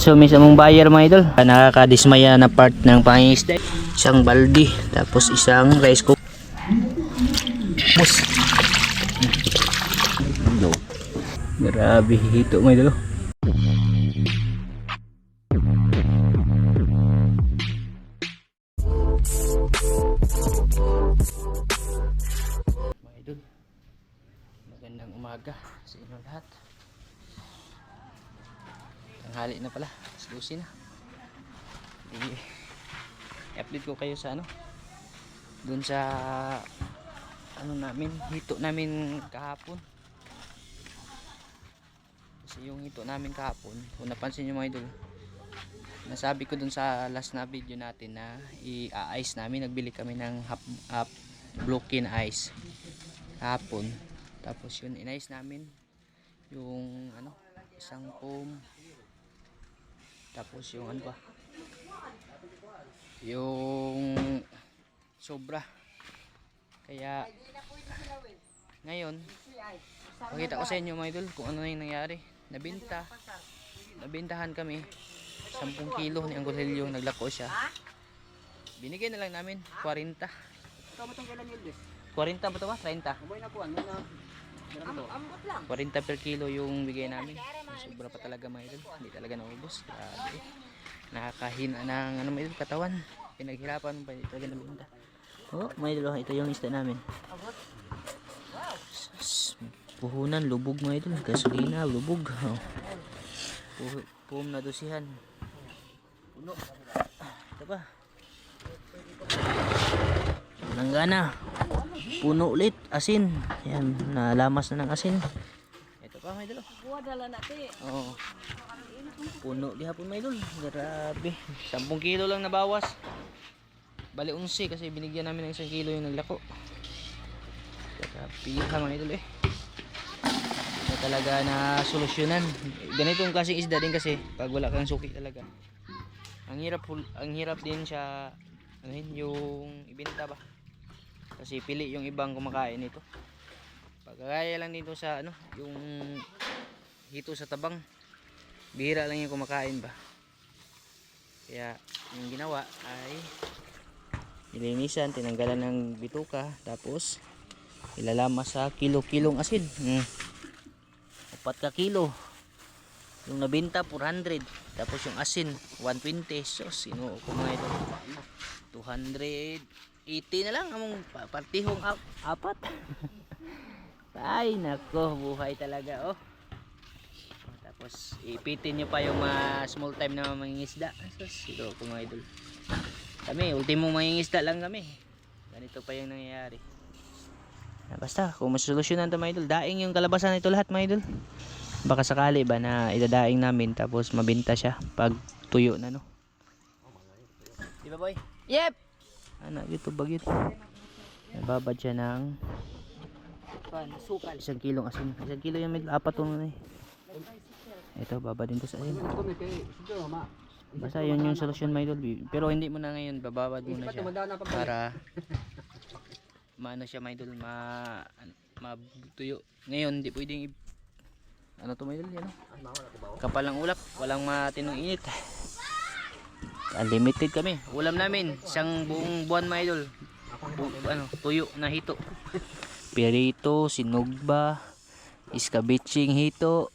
So may isang buyer mga idol, nakakadismaya na part ng pangingisda. Isang baldi, tapos isang rice cooker. No. Grabe hito mga idol. Mga idol, magandang umaga sa inyo lahat. Tanghali na pala, 12 na. I-update ko kayo sa dun sa namin, hito namin kahapon. Kasi yung hito namin kahapon, kung napansin nyo mga idol, nasabi ko dun sa last na video natin na i-ice namin. Nagbili kami ng half broken ice kahapon. Tapos yun, in-ice namin yung isang foam. Tapos yung yung sobra. Kaya ngayon pakita ko sa inyo mga idol kung ano na yung nangyari. Nabintahan kami 10 kilo ni Anggorillo. Naglako siya, binigay na lang namin 40. 40 ba ito ba? 30 40 per kilo yung bigay namin. Sobra pa talaga mga idol, hindi talaga naubos. Grabe, nakakahina ng mga idol katawan. Pinaghirapan pa, hindi talaga nabinta. Oh mga idol, ito yung isda namin. Puhunan, lubog mga idol. Gasolina, lubog. Puhum na dosihan. Puno. Ito pa, langgana, puno ulit, asin. Yan, nalamas na ng asin. Ito pa mga idol. Oo, puno di hapon mga idol. Grabe, 10 kilo lang nabawas. Bali 11 kasi binigyan namin ng 1 kilo yung naglako. Piha mga idol na talaga na solusyonan. Ganitong klaseng isda din kasi pag wala kang suki talaga, ang hirap din siya yung ibenta ba, kasi pili yung ibang kumakain nito. Pagkagaya lang dito sa yung hito sa tabang, bihira lang yung kumakain ba. Kaya yung ginawa ay nilinisan, tinanggalan ng bituka, tapos ilalamas sa kilo-kilong asin. 4 ka kilo yung nabenta 400, tapos yung asin 120. So sino ko mga ito, 280 na lang among partihong apat. Ay nako, buhay talaga. Tapos ipitin nyo pa yung mga small time na mangingisda. So ito ko mga idol, kami ultimo mangingisda lang kami, ganito pa yung nangyayari. Basta kung masolusyonan ito mga idol, daing yung kalabasan ito lahat mga idol. Baka sakali ba na idadaing namin tapos mabenta siya pag tuyo na di ba boy? Yep. YouTube bagyo. Nababad siya ng sukal, 1 kilong asin. 1 kilo yung may 4 na ito, babad din to sa asin. Basta yun yung solusyon mga idol. Pero hindi mo na ngayon, bababad muna siya para maano siya mga idol, matuyo. Ngayon hindi pwedeng to mga idol, yan kapal ang ulap, walang matinong init. Unlimited kami ulam namin, isang buong buwan mga idol. Tuyo na hito, pirito, sinugba, iskabitsing hito,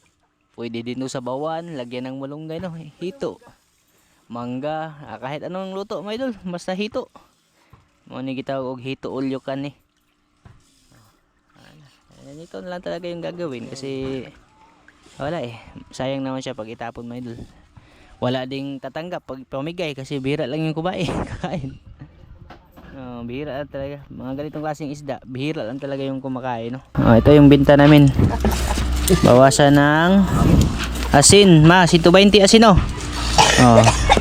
pwede din sa bawan, lagyan ng malunggay hito, mangga, kahit anong luto mga idol, basta hito. Mo ni kita og hito ulyo kan ito na lang talaga yung gagawin kasi wala sayang naman siya pag itapon mga idol. Wala ding tatanggap pag pamigay kasi bihira lang yung kumain kakain. Bihira lang talaga mga ganitong klaseng isda, bihira lang talaga yung kumakain ito yung binta namin. Bawasan ng asin, 120 asin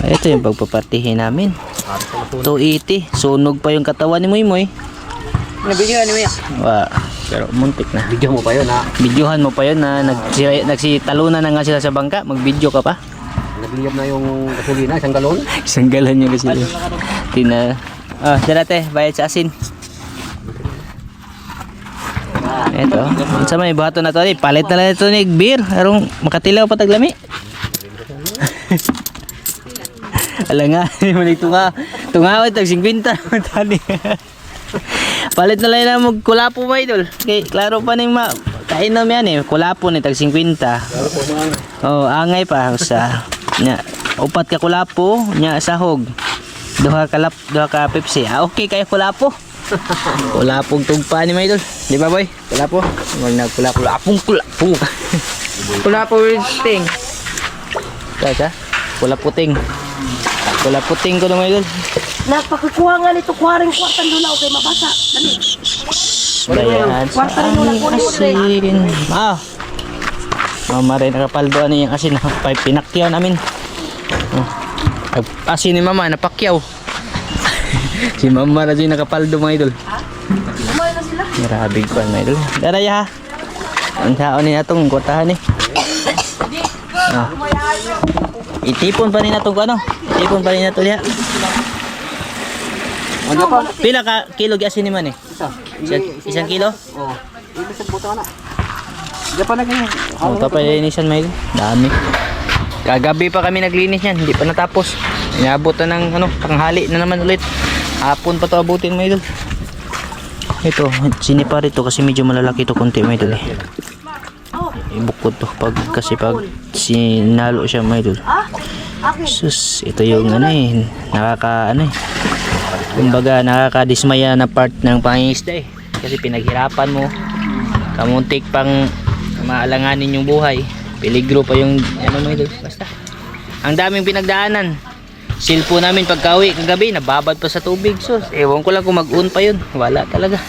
ito yung pagpapartihin namin. 280, sunog pa yung katawan ni Moy. Nabigyan ni Moy. Pero muntik na. Videohan mo pa yun na nagsitalunan na nga sila sa bangka. Mag-video ka pa. Nagliyab na yung gasolina, 1 galon. 1 galon yung gasolina. Dalate, bayad sa asin. Ito, sa may bato na to, palit na lang ito ni beer. Arong makatilaw pa taglami. Ala nga, mali tunga tag 50 tali. Palit na lang na magkulapo ba idol. Okay, klaro pa ning kain na yan eh. Kulapo ni tag 50. Oh, angay pa sa nya upat ka kulapo nya sahog. Duha ka Pepsi. Okay kayo kulapo. Kulapong tugpa ni mga idol. Di ba boy? Kulapo. Wag na kulapo. Kulapo. Kulapo ting. Kaya kulaputing. Kulaputing ko na mga idol. Napakakuha nga nito, 40 kwartan doon ako kay mabasa. Dali. Ayan. Kwarta rin mo lang kunin mo rin. Ah. Mama rin nakapaldo ano yung asin. Pinakyaw namin. Asin ni mama napakyaw. Si mama na dyan nakapaldo mga idol. Umay na sila. Grabe ko mga idol. Daraya ha. Ang saon ni natong kotahan eh. Ah. Itipon pa rin natong ano. Itipon pa rin nato liha. Ano pa? Pila ka kilo asin ni man eh? Isang kilo? Oo. Ibig sa buta na. Diyan pa na ganyan. Oh, papalinisan may dami. Kagabi pa kami naglinis yan, hindi pa natapos. Inabot na ng ano, tanghali na naman ulit. Hapon pa to abutin may idol. Ito, sinipar ito kasi medyo malalaki ito konti may idol eh. Ibukod to pag sinalo siya may idol. Sus, ito yung ano eh, kumbaga nakakadismaya na part ng pangingisda eh. Kasi pinaghirapan mo, kamuntik pang maalanganin yung buhay. Peligro pa yung ano mga idol. Basta ang daming pinagdaanan. Silpo namin pagka-uwi kagabi nababad pa sa tubig. So ewan ko lang kung mag-un pa yun. Wala talaga.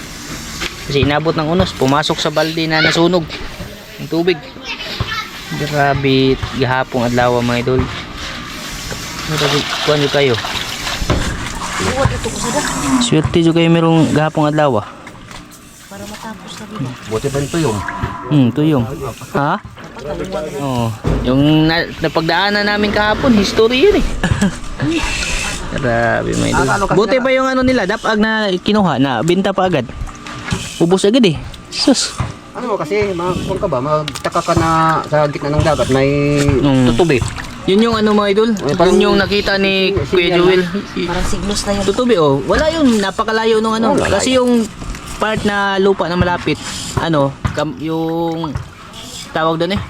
Kasi inabot ng unos, pumasok sa balde na nasunog yung tubig. Grabe gahapong adlaw mga idol. Kuan nyo kayo. Swerte nyo kayo merong gahapong adlaw. Para matapos na rin. Buti pa rin tuyong. Tuyong. Ha? Oh, yung napagdaanan namin kahapon, history yun eh. Grabe may idol. Buti pa yung ano nila, dapag na kinuha na binta pa agad. Ubos agad eh. Sus. Ano kasi, kung ka ba, magtaka ka na sa gitna ng dagat, may tutubi. Yun yung ano mga idol, yun yung nakita ni Kuya Joel. Parang siglos na yun. Tutubi oh, wala yung napakalayo nung ano. Kasi yung part na lupa na malapit, ano, yung tawag doon eh,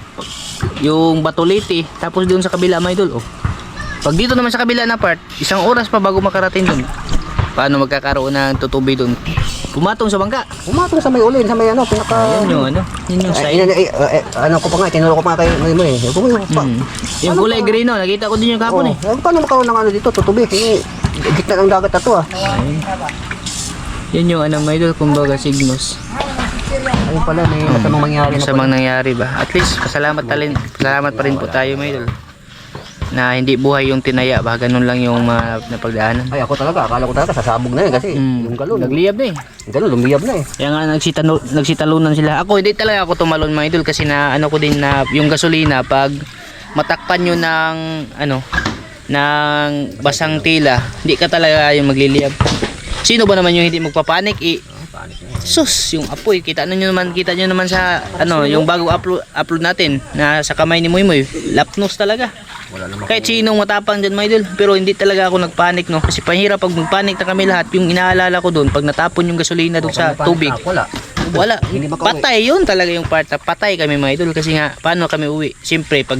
yung Batuliti, tapos doon sa kabila mga idol oh. Pag dito naman sa kabila na part, isang oras pa bago makarating doon. Paano magkakaroon ng tutubi doon? Pumatong sa bangka. Pumatong sa may ulin, sa may ano, pinaka... Yun yung side. Ano ko pa nga, tinuro ko pa kayo mo eh. Yung kulay green no, nakita ko din yung kapon eh. Paano makaroon ng ano dito, tutubi? Gitna ng dagat na to ah. Yun yung ano mga idol, kumbaga signos. Ayun pala, may masamang mangyari na Masamang nangyari ba? At least, pasalamat pa rin po tayo mga idol. Na hindi buhay yung tinaya ba, ganun lang yung mga napagdaanan. Ay, ako talaga, akala ko talaga sasabog na yun kasi yung galon. Nagliyab na eh. Yung galon, lumiyab na eh. Kaya nga nagsitalunan sila. Ako hindi talaga ako tumalon mga idol kasi na ano ko din na yung gasolina pag matakpan nyo ng ano ng basang tila, hindi ka talaga yung magliliyab. Sino ba naman yung hindi magpapanik? Sus, yung apoy, kita nyo naman sa ano, yung bago upload natin na sa kamay ni Moymoy, lapnos talaga. Kahit sinong matapang dyan mga idol, pero hindi talaga ako nagpanik no, kasi pahirap pag magpanik na kami lahat. Yung inaalala ko doon, pag natapon yung gasolina doon sa tubig, wala, patay yun talaga yung part, patay kami mga idol. Kasi nga, paano kami uwi? Siyempre, pag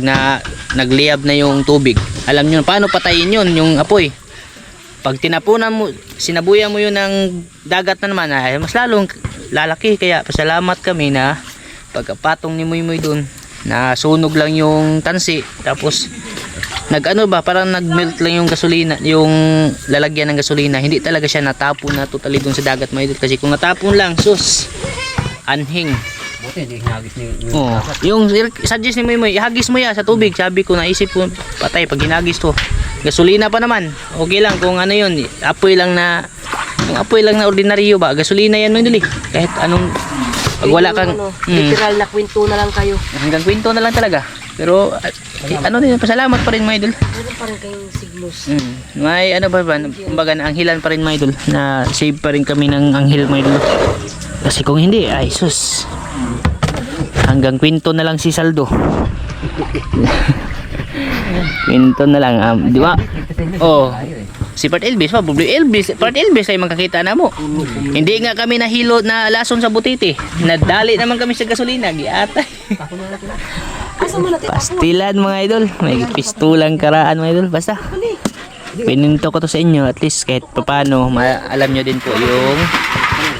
nagliyab na yung tubig, alam nyo, paano patayin yun, yung apoy. Pag tinapunan mo, sinabuyan mo yun ng dagat na naman, ay mas lalong lalaki. Kaya pasalamat kami na pagkapatong ni Moymoy doon, na sunog lang yung tansi, tapos nag-ano ba, parang nag-melt lang yung gasolina, yung lalagyan ng gasolina. Hindi talaga siya natapon na totally doon sa dagat mga idol. Kasi kung natapon lang, sus, anhing. Buti, hindi hinagis niyo. Yung suggest ni Moymoy, ihagis mo ya sa tubig. Sabi ko, naisip ko, patay pag hinagis to. Gasolina pa naman, okay lang kung ano yun, apoy lang na, yung apoy lang na ordinaryo ba, gasolina yan mga idol eh. Kahit anong, pag wala kang literal na kwento na lang kayo. hanggang kwento na lang talaga. Pero ano din, pasalamat pa rin mga idol. Meron pa rin kayong siglos. May ano ba, kumbaga naanghilan pa rin mga idol, na save pa rin kami ng anghel mga idol. Kasi kung hindi, ay sus, hanggang kwento na lang si Saldo. Pinto na lang, di ba? Oh. Si Part Elvis, Part Elvis ay magkakita na mo. Hindi nga kami nahilo na lason sa butiti. Nadali naman kami sa gasolina, giatay. Pastilan mga idol, may pistulang karaan mga idol, basta. Pininto ko to sa inyo, at least kahit paano, alam nyo din po yung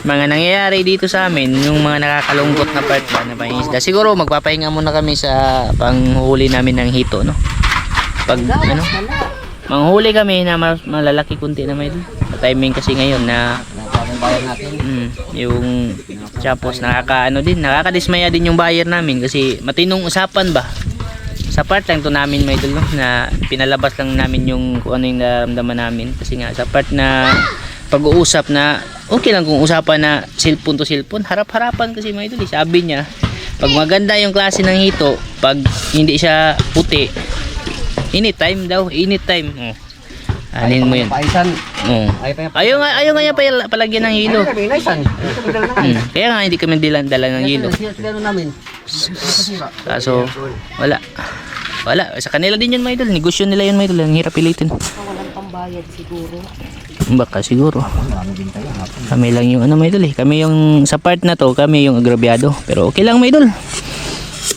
mga nangyayari dito sa amin, yung mga nakakalungkot na part ba na pangingisda. Siguro magpapahinga muna kami sa panghuli namin ng hito, no? Pag ano, manghuli kami na malalaki kunti na may timing kasi ngayon na yung tapos nakakadismaya din yung buyer namin kasi matinong usapan ba sa part lang to namin may idol, no? Na pinalabas lang namin yung kung ano yung nararamdaman namin kasi nga sa part na pag-uusap na okay lang kung usapan na cellphone to cellphone, harap-harapan kasi mga idol, sabi niya pag maganda yung klase ng hito, pag hindi siya puti, anytime daw, anytime. Anin mo yun. Ayaw nga niya palagyan ng hilo. Kaya nga hindi kami dala ng hilo. Kaso wala. Sa kanila din yun mga idol. Negosyo nila yun mga idol. Ang hirap pilitin. Walang pambayad siguro. Baka siguro. Kami lang yung ano mga idol eh. Kami yung sa part na to, kami yung agrabyado. Pero okay lang mga idol.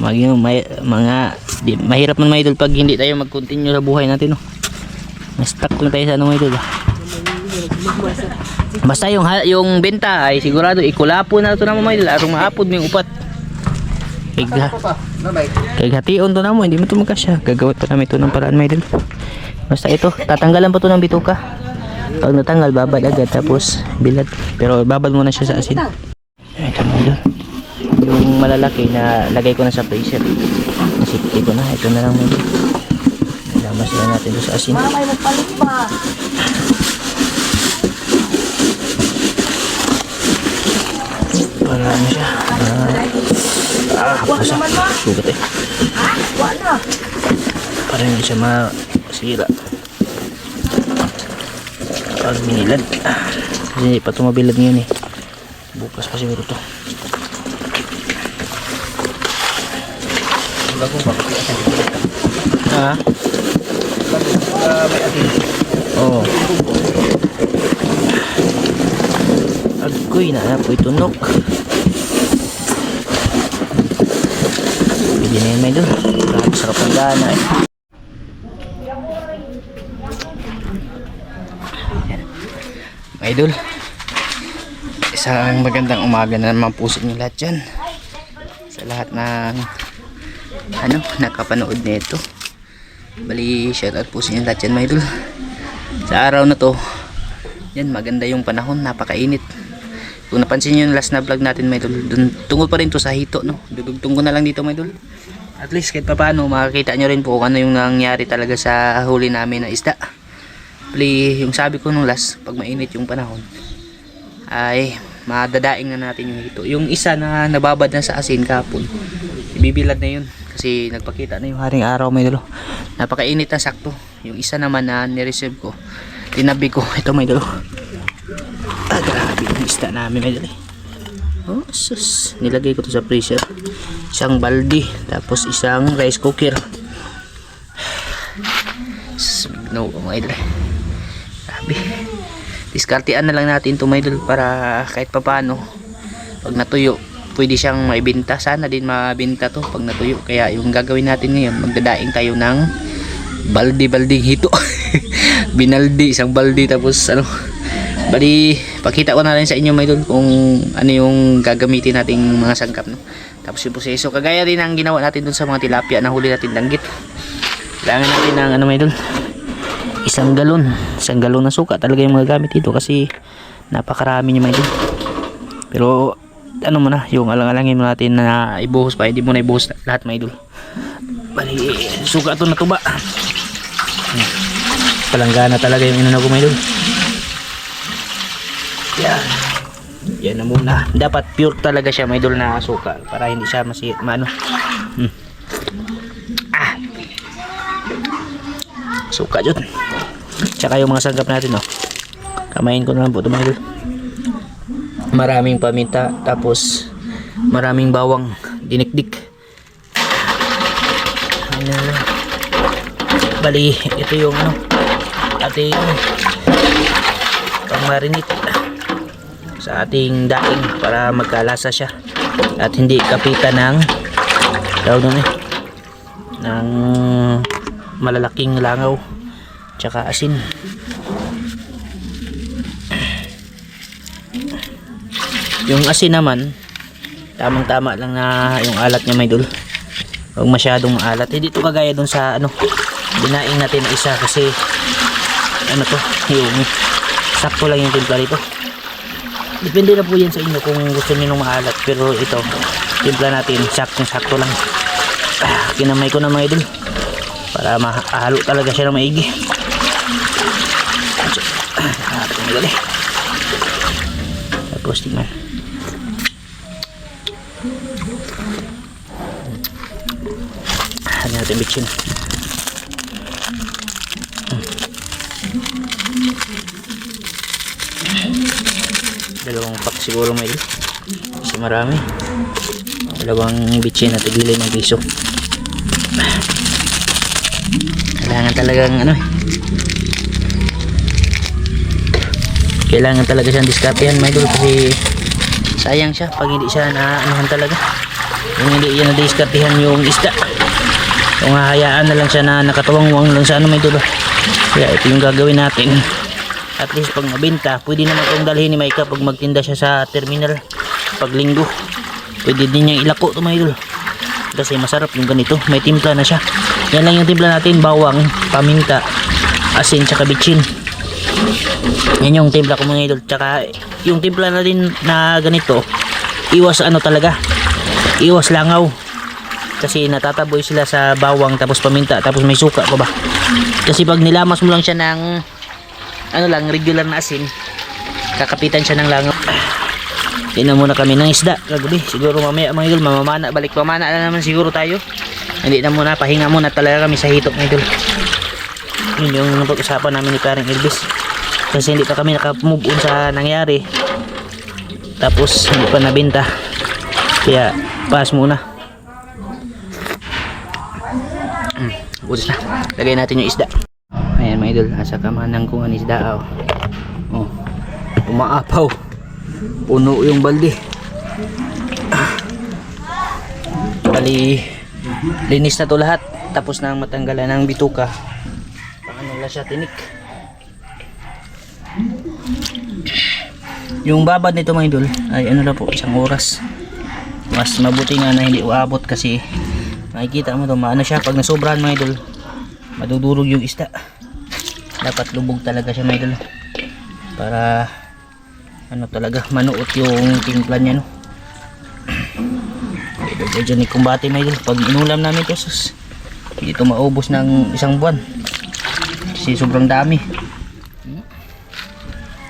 Mahirap man mga idol pag hindi tayo mag-continue sa buhay natin, no. Na-stuck lang tayo sa ano mga idol. Basta yung benta ay sigurado ikulapo na ito naman mga idol. Arong maapod mo yung upat. Kaya hation to na mo, hindi mo ito magkasya. Gagawin pa namin ito ng paraan mga idol. Basta ito, tatanggalan pa ito ng bituka. Pag natanggal, babad agad tapos bilad. Pero babad muna siya sa asin. Ito mga idol. Yung malalaki na lagay ko na sa freezer. Nasipti ko na. Ito na lang mga idol. Lamas lang natin ito sa asin. Mamay magpalit pa. Para ano siya. Wala naman ma. Sugat eh. Wala. Para hindi siya masira. Pag binilad. Kasi hindi pa ito mabilad ngayon eh. Bukas pa siguro ito. Ha? Oo. Agoy na po ito nok. Pwede na yun may doon. Grabe sarap ang gana eh. May idol, isang magandang umaga na naman po sa inyo lahat dyan. Sa lahat ng nakapanood nito. Bali, shoutout po sa inyo lahat dyan, mga idol. Sa araw na to, yan, maganda yung panahon, napakainit. Kung napansin nyo yung last na vlog natin, mga idol, tungkol pa rin to sa hito, no? Dudugtong ko na lang dito, mga idol. At least kahit pa paano, makakita nyo rin po kung ano yung nangyari talaga sa huli namin na isda. Bali, yung sabi ko nung last, pag mainit yung panahon, ay madadaing na natin yung hito. Yung isa na nababad na sa asin kapon, ibibilad na yun kasi nagpakita na yung haring araw, may idol. Napakainit na sakto. Yung isa naman na nireserve ko, tinabi ko. Ito, may idol. Grabe yung isda namin, may idol. Oh sus, nilagay ko to sa freezer. Isang baldi, tapos isang rice cooker. No, mga idol. Grabe. Diskartean na lang natin ito, mga idol, para kahit papano pag natuyo pwede siyang maibenta. Sana din mabenta to pag natuyo. Kaya yung gagawin natin ngayon, magdadaing tayo ng baldi-balding hito. Binaldi, isang baldi, tapos ano, bali pakita ko na rin sa inyo, mga idol, kung ano yung gagamitin nating mga sangkap, no? Tapos yung proseso, kagaya rin ang ginawa natin dun sa mga tilapia na huli natin danggit. Kailangan natin ng ano, mga idol, isang galon na suka talaga yung mga gamit dito kasi napakarami niya, mga idol. Pero ano mo na, yung alang-alangin mo natin na ibuhos pa, hindi mo na ibuhos lahat, mga idol. Bali, suka ito na tuba. Palanggana talaga yung inano ko, mga idol. Yan na muna. Dapat pure talaga siya, mga idol, na suka para hindi siya suka dyan. Tsaka yung mga sangkap natin, no, kamayin ko na lang po ito, mga idol. Maraming paminta, tapos maraming bawang dinikdik. Bali, ito yung ano, ating pang-marinate sa ating daing para magkalasa siya at hindi kapitan ng tawag doon ng malalaking langaw tsaka asin. Yung asin naman tamang tama lang na yung alat niya, may dul. Huwag masyadong maalat. Hindi ito kagaya dun sa ano binaing natin na isa, kasi ano to, yung sakto lang yung timpla dito. Depende na po yan sa inyo kung gusto niyo ng maalat, pero ito timpla natin sakto lang. Kinamay ko na mga idol para mahalo talaga siya ng maigi. Tapos tingnan, ano natin bitchin. Dalawang pack siguro may kasi marami. Dalawang bitchin at tigilay ng piso. Kailangan talagang ano kailangan talaga siyang diskartehan may idol, kasi sayang siya pag hindi siya naanuhan talaga. Yung hindi yan na-diskartehan yung isda, kung hahayaan na lang siya na nakatawang-wang lang sa ano may idol. Kaya ito yung gagawin natin. At least pag nabenta, pwede naman itong dalhin ni Maika pag magtinda siya sa terminal pag linggo. Pwede din niyang ilako ito mga idol, kasi masarap yung ganito, may timpla na siya. Yan lang yung timpla natin, bawang, paminta, asin, tsaka bitchin. Yan yung timpla ko mga idol. Tsaka yung timpla na din na ganito, iwas ano talaga, iwas langaw, kasi natataboy sila sa bawang tapos paminta tapos may suka pa ba. Kasi pag nilamas mo lang siya ng ano lang, regular na asin, kakapitan siya ng langaw. Tingnan muna kami ng isda kagabi. Siguro mamaya mga idol mamamana, balik pamana na naman siguro tayo. Hindi na muna, pahinga muna talaga kami sa hitok mga idol. Yun yung napag-usapan namin ni Paring Elvis, kasi hindi pa kami naka-move on sa nangyari, tapos hindi pa nabenta, kaya pass muna. Butas na, lagay natin yung isda. Ayan mga idol, asa kamanang kung ang isda. Oh, umaapaw, puno yung balde. Bali linis na to lahat, tapos nang matanggalan ng bituka. Paano lang siya tinik. Yung babad nito mga idol ay ano lang po, 1 oras. Mas mabuti nga na hindi uabot, kasi makikita mo to, maano siya pag nasobrahan mga idol, madudurog yung isda. Dapat lubog talaga siya mga idol, para ano talaga manuot yung timpla niya, no. Ito dyan ni kumbate mga idol, pag inulam namin to sus, hindi to maubos ng 1 buwan, kasi sobrang dami.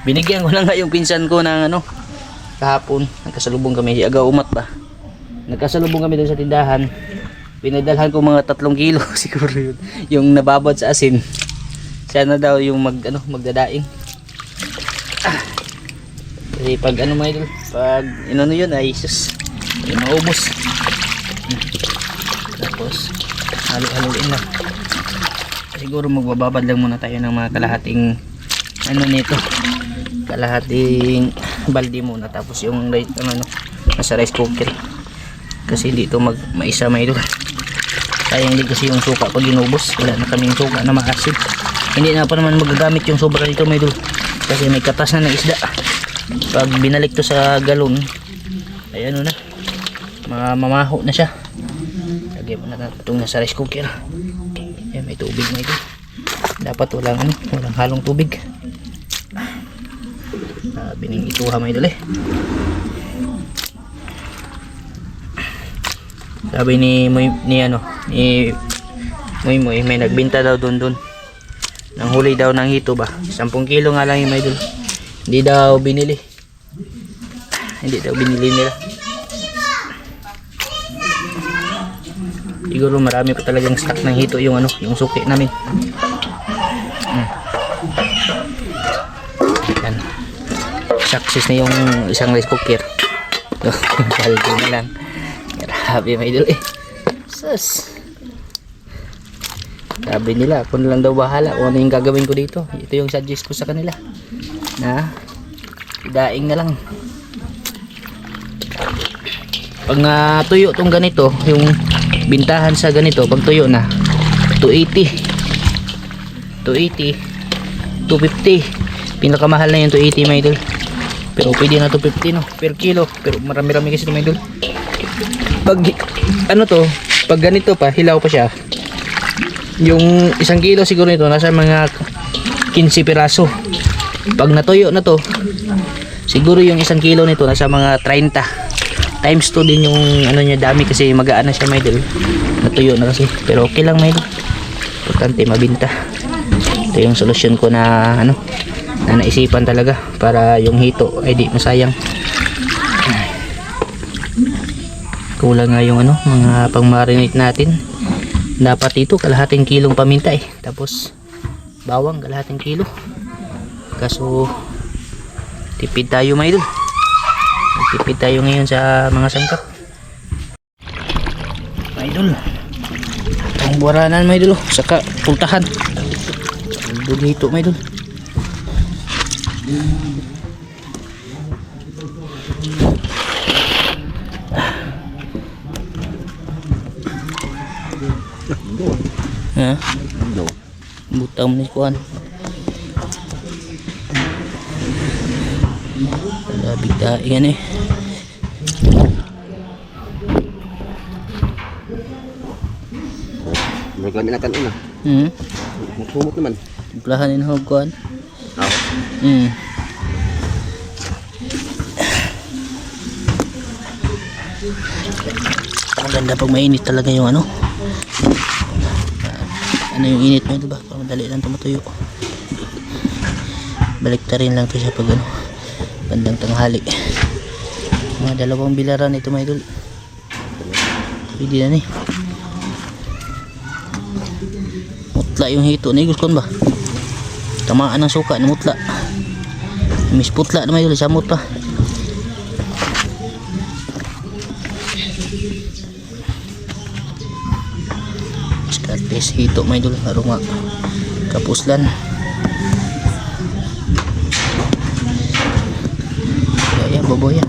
Binigyan ko na nga yung pinsan ko ng ano kahapon, nagkasalubong kami, agaw umat ba, nagkasalubong kami doon sa tindahan. Pinadalhan ko mga 3 kilo siguro yun, yung nababad sa asin. Siya na daw yung magdadaing. Kasi pag ano mga idol, pag inano yun ay sus, ay maubos. Tapos halo-haloin lang. Siguro magbababad lang muna tayo ng mga kalahating ano nito, kalahating balde muna, tapos yung nasa rice cooker, kasi hindi ito maisa mga idol. Sayang din kasi yung suka pag inubos, wala na kaming suka na maasid. Hindi na pa naman magagamit yung sobra nito mga idol, kasi may katas na ng isda. Pag binalik to sa galon ay ano na, mamaho na siya. Lagyan mo na itong nasa rice cooker. Yan, may tubig mga idol, dapat walang halong tubig. Bining ituha mga idol Sabi ni Moy may nagbenta daw doon nang huli daw ng hito ba, 10 kilo nga lang yung mga idol. Hindi daw binili nila. Siguro marami pa talagang stock ng hito yung yung suki namin. Yan, success na yung isang rice cooker. Balde na lang. Grabe mga idol sus. Sabi nila, ako na lang daw bahala kung ano yung gagawin ko dito. Ito yung suggest ko sa kanila. Na, daing na lang. Pag tuyo tong ganito, yung bintahan sa ganito, pag tuyo na, 280. 280. 250. Pinakamahal na yung 280 mga idol. Pero pwede na 250 no, per kilo. Pero marami-rami kasi mga idol. Pag, ano to, pag ganito pa, hilaw pa siya. Yung 1 kilo siguro nito nasa mga 15 piraso. Pag natuyo na to, siguro yung 1 kilo nito nasa mga 30 times 2 din yung ano niya, dami kasi magaan na siya mga idol. Natuyo na kasi, pero okay lang mga idol, importante mabinta. Ito yung solusyon ko na ano, na naisipan talaga para yung hito ay di masayang. Kulang nga yung ano, mga pang marinate natin. Dapat ito kalahating kilong paminta eh, tapos bawang kalahating kilo. Kaso tipid tayo mga idol, tipid tayo ngayon sa mga sangkap mga idol. Ang buwaranan mga idol, saka pultahan dito mga idol. Ha? Butang ni kuan. Wala bigdaing eh. Mereka na kan una. Magsumot naman. Timplahan din hog kuan. Oo. Maganda pag mainit talaga yung ano. Ano yung init mo, diba? Para madali lang tumatuyo. Baliktarin lang to siya pag ano, bandang tanghali. Mga 2 bilaran ito mga idol. Pwede na ni. Mutla yung hito na gusto ba? Tamaan ng suka na mutla. Miss putla na mga idol, samot pa. Scarface hito mga idol, aroma kapuslan. Ya boboya.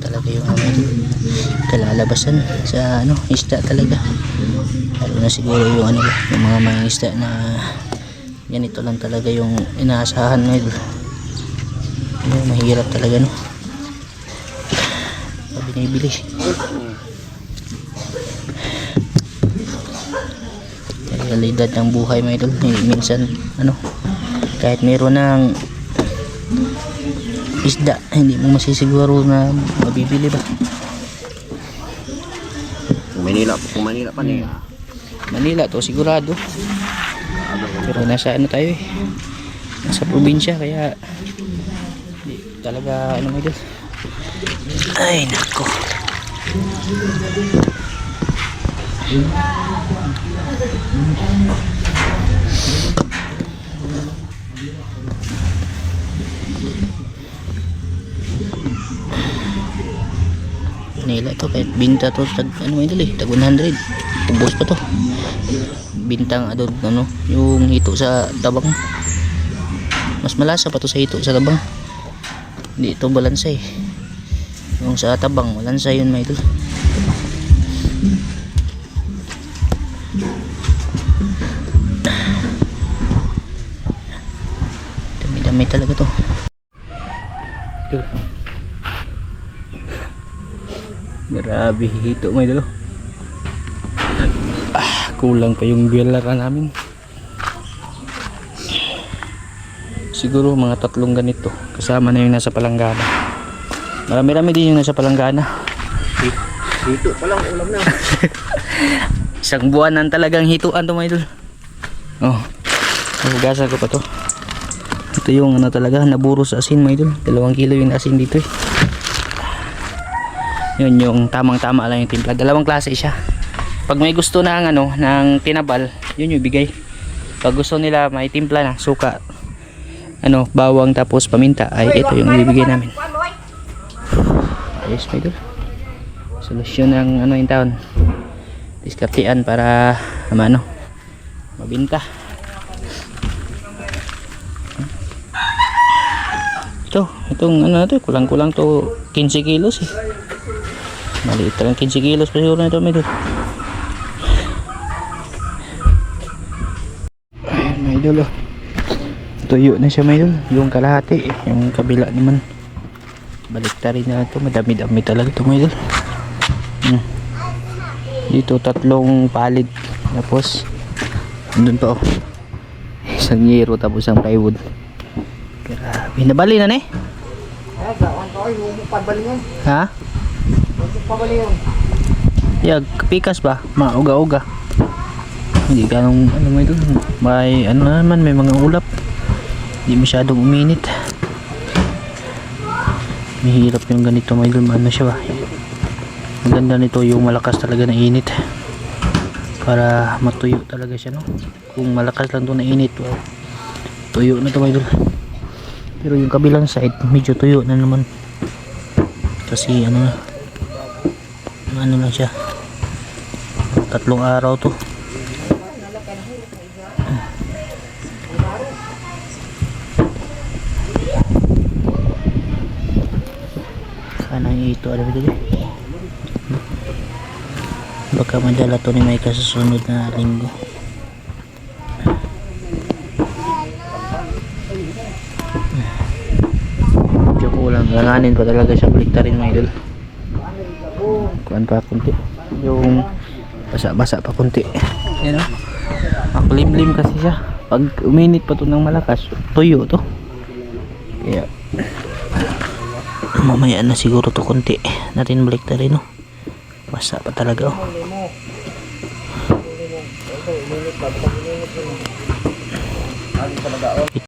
Talaga yung kalalabasan sa ano, isda talaga. Lalo na siguro yung ano, yung mga mangingisda na ganito lang talaga yung inaasahan na idol. Mahirap talaga no, binibili. Realidad ng buhay mga idol, minsan ano, kahit meron ng isda, hindi mo masisiguro na mabibili ba. Kung Manila pa niya. Manila to sigurado, pero nasa ano tayo eh, nasa probinsya, kaya di talaga ano mga idol. Ay nako, Manila to, kahit binta to tag ano mga idol eh, tag 100, ubos pa to. Bintang adod ano, yung hito sa tabang mas malasa pa to sa hito sa tabang. Hindi ito balansa eh, yung sa tabang balansa yun mga idol. Dami-dami talaga to. Grabe hito mga idol. Kulang pa yung bilaran namin. Siguro mga 3 ganito, kasama na yung nasa palanggana. Marami-rami din yung nasa palanggana. Hito pa lang ulam na. Isang buwanan talagang hituan to mga idol. Oh, hugasan ko pa to. Ito yung ano talaga, naburo sa asin mga idol. 2 kilo yung asin dito eh. Yun yung tamang-tama lang yung timpla. 2 klase siya. Pag may gusto ng ano, ng tinabal, yun yung bigay. pag gusto nila may timpla na suka, ano, bawang tapos paminta, ay ito yung bibigyan namin. Ayos mga idol. Solusyon ng ano yung taon. Diskartean para ano, mabinta. Itong ano na to, kulang-kulang to 15 kilos eh. Maliit lang 15 kilos pa siguro na ito mga idol. Ayan mga idol oh. Tuyo na siya mga idol. Yung kalahati, yung kabila naman baliktarin na ito. Madami-dami talaga ito mga idol. Dito 3 palid. Tapos andun pa oh, isang yero tapos isang plywood. Grabe, nabali na ne? Ha? Yeah, pikas ba? Mauga-uga. Hindi ganong ano mo ito. May ano naman, may mga ulap. Hindi masyadong uminit. Mahirap yung ganito may ano siya ba? Ang ganda nito yung malakas talaga na init. Para matuyo talaga siya, no? Kung malakas lang to na init, wow, tuyo na to mga idol. Pero yung kabilang side medyo tuyo na naman kasi ano lang siya, 3 araw to. Sana ito ano dito baka madala to ni may kasasunod na linggo. Medyo kulang, langanin pa talaga siya baliktarin mga idol. Kuan pa kunti, yung basa-basa pa kunti, yan o. Makulimlim kasi siya pag uminit pa to ng malakas, tuyo to. Kaya mamaya na siguro to kunti natin baliktarin, no? Basa pa talaga oh.